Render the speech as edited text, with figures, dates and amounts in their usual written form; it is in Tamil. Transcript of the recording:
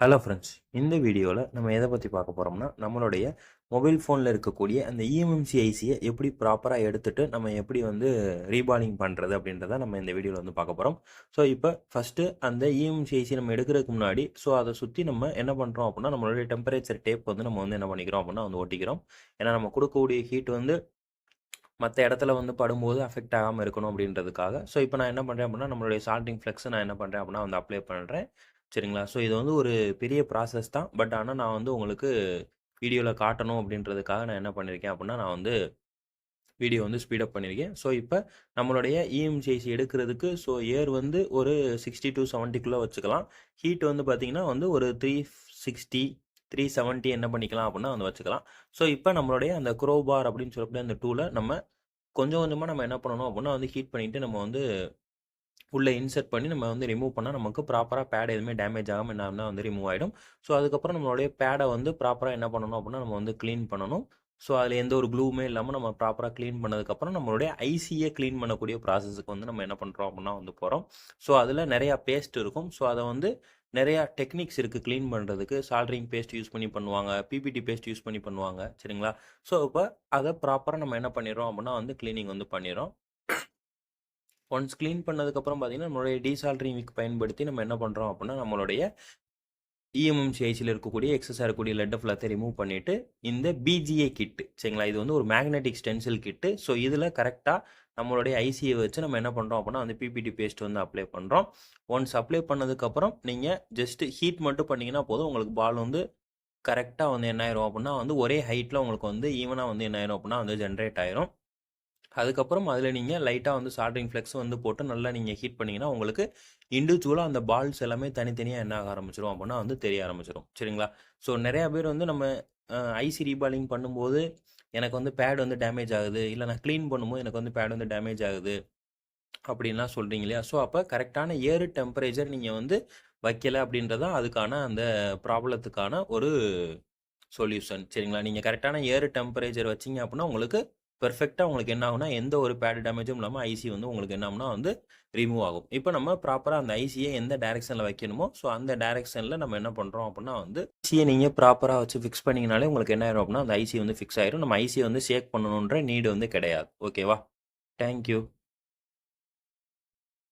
ஹலோ ஃப்ரெண்ட்ஸ், இந்த வீடியோவில் நம்ம எதை பற்றி பார்க்க போகிறோம்னா, நம்மளுடைய மொபைல் ஃபோனில் இருக்கக்கூடிய அந்த இஎம்எம்சி ஐசியை எப்படி ப்ராப்பராக எடுத்துகிட்டு நம்ம எப்படி வந்து ரீபாலிங் பண்ணுறது அப்படின்றத நம்ம இந்த வீடியோவில் வந்து பார்க்க போகிறோம். ஸோ இப்போ ஃபஸ்ட்டு அந்த இஎம்எம்சி ஐசி நம்ம எடுக்கிறதுக்கு முன்னாடி அதை சுற்றி நம்ம என்ன பண்ணுறோம் அப்படின்னா, நம்மளுடைய டெம்பரேச்சர் டேப் வந்து நம்ம வந்து என்ன பண்ணிக்கிறோம் அப்படின்னா வந்து ஒட்டிக்கிறோம். ஏன்னா நம்ம கொடுக்கக்கூடிய ஹீட் வந்து மற்ற இடத்துல வந்து படும்போது அஃபெக்ட் ஆகாமல் இருக்கணும் அப்படின்றதுக்காக. ஸோ இப்போ நான் என்ன பண்ணுறேன் அப்படின்னா, நம்மளுடைய சால்டிங் ஃப்ளெக்ஸை நான் என்ன பண்ணுறேன் அப்படின்னா வந்து அப்ளை பண்ணுறேன். சரிங்களா? ஸோ இது வந்து ஒரு பெரிய ப்ராசஸ் தான். பட் ஆனால் நான் வந்து உங்களுக்கு வீடியோவில் காட்டணும் அப்படின்றதுக்காக நான் என்ன பண்ணியிருக்கேன் அப்படின்னா, நான் வந்து வீடியோ வந்து ஸ்பீடப் பண்ணியிருக்கேன். ஸோ இப்போ நம்மளுடைய இஎம்சிஐசி எடுக்கிறதுக்கு ஏர் வந்து ஒரு 60 to 70க்குள்ளே வச்சுக்கலாம். ஹீட் வந்து பார்த்திங்கன்னா வந்து ஒரு 360 370 என்ன பண்ணிக்கலாம் அப்படின்னா வந்து வச்சுக்கலாம். ஸோ இப்போ நம்மளுடைய அந்த க்ரோபார் அப்படின்னு சொல்லக்கூடிய அந்த டூலை நம்ம கொஞ்சம் கொஞ்சமாக நம்ம என்ன பண்ணணும் அப்படின்னா வந்து ஹீட் பண்ணிவிட்டு நம்ம வந்து உள்ளே இன்சர்ட் பண்ணி நம்ம வந்து ரிமூவ் பண்ணால் நமக்கு ப்ராப்பராக பேட் எதுவுமே டேமேஜ் ஆகாமல் என்ன வந்து ரிமூவ் ஆகிடும். ஸோ அதுக்கப்புறம் நம்மளுடைய பேடை வந்து ப்ராப்பராக என்ன பண்ணணும் அப்படின்னா நம்ம வந்து க்ளீன் பண்ணணும். ஸோ அதில் எந்த ஒரு க்ளூவுமே இல்லாமல் நம்ம ப்ராப்பராக க்ளீன் பண்ணதுக்கப்புறம் நம்மளுடைய ஐசியை க்ளீன் பண்ணக்கூடிய ப்ராசஸுக்கு வந்து நம்ம என்ன பண்ணுறோம் அப்படின்னா வந்து போகிறோம். ஸோ அதில் நிறையா பேஸ்ட் இருக்கும். ஸோ அதை வந்து நிறையா டெக்னிக்ஸ் இருக்குது க்ளீன் பண்ணுறதுக்கு. சால்ட்ரிங் பேஸ்ட் யூஸ் பண்ணி பண்ணுவாங்க, பிபிடி பேஸ்ட் யூஸ் பண்ணி பண்ணுவாங்க. சரிங்களா? ஸோ இப்போ அதை ப்ராப்பராக நம்ம என்ன பண்ணிடுறோம் அப்படின்னா வந்து க்ளீனிங் வந்து பண்ணிடுறோம். ஒன்ஸ் க்ளீன் பண்ணதுக்கப்புறம் பார்த்தீங்கன்னா, நம்மளுடைய டீசால்ட்ரிங் விக் பயன்படுத்தி நம்ம என்ன பண்ணுறோம் அப்படின்னா, நம்மளுடைய இஎம்எம்சி ஐசியில் இருக்கக்கூடிய எக்ஸஸாக இருக்கக்கூடிய லெட் ஃபுல்லாத்தையும் ரிமூவ் பண்ணிவிட்டு இந்த பிஜிஏ கிட்டு, சரிங்களா? இது வந்து ஒரு மேக்னெட்டிக் ஸ்டென்சில் கிட்டு. ஸோ இதில் கரெக்டாக நம்மளுடைய ஐசியை வச்சு நம்ம என்ன பண்ணுறோம் அப்படின்னா வந்து பிபிடி பேஸ்ட் வந்து அப்ளை பண்ணுறோம். ஒன்ஸ் அப்ளை பண்ணதுக்கப்புறம் நீங்கள் ஜஸ்ட் ஹீட் மட்டும் பண்ணிங்கன்னா போதும். உங்களுக்கு பால் வந்து கரெக்டாக வந்து என்ன ஆயிரும் அப்படின்னா வந்து ஒரே ஹைட்டில் உங்களுக்கு வந்து ஈவனாக வந்து என்ன ஆயிரும் அப்படின்னா வந்து ஜென்ரேட் ஆயிரும். அதுக்கப்புறம் அதில் நீங்கள் லைட்டாக வந்து சால்ட்ரிங் ஃப்ளெக்ஸ் வந்து போட்டு நல்லா நீங்கள் ஹீட் பண்ணிங்கன்னா உங்களுக்கு இண்டிவிஜுவலாக அந்த பால்ஸ் எல்லாமே தனித்தனியாக என்ன ஆக ஆரம்பிச்சிடும் அப்படின்னா வந்து தெரிய ஆரம்பிச்சிடும். சரிங்களா? ஸோ நிறையா பேர் வந்து நம்ம ஐசி ரீபாலிங் பண்ணும்போது எனக்கு வந்து பேட் வந்து டேமேஜ் ஆகுது, இல்லை நான் க்ளீன் பண்ணும்போது எனக்கு வந்து பேட் வந்து டேமேஜ் ஆகுது அப்படின்லாம் சொல்கிறீங்க இல்லையா? ஸோ அப்போ கரெக்டான ஏர் டெம்பரேச்சர் நீங்கள் வந்து வைக்கலை அப்படின்றதான் அதுக்கான அந்த ப்ராப்ளத்துக்கான ஒரு சொல்யூஷன். சரிங்களா? நீங்கள் கரெக்டான ஏர் டெம்பரேச்சர் வச்சிங்க அப்படின்னா உங்களுக்கு பெர்ஃபெக்டாக உங்களுக்கு என்ன ஆகும்னா எந்த ஒரு பேட் டேமேஜும் இல்லாமல் ஐசி வந்து உங்களுக்கு என்ன ஆகும்னா வந்து ரிமூவ் ஆகும். இப்போ நம்ம ப்ராப்பராக அந்த ஐசியை எந்த டைரெக்ஷனில் வைக்கணுமோ அந்த டைரெக்ஷனில் நம்ம என்ன பண்ணுறோம் அப்படின்னா வந்து ஐசியை நீங்கள் ப்ராப்பராக வச்சு ஃபிக்ஸ் பண்ணிங்கனாலே உங்களுக்கு என்ன ஆயிரும் அப்படின்னா அந்த ஐசி வந்து ஃபிக்ஸ் ஆயிரும். நம்ம ஐசியை வந்து ஷேக் பண்ணணுன்ற நீடு வந்து கிடையாது. ஓகேவா? தேங்க்யூ.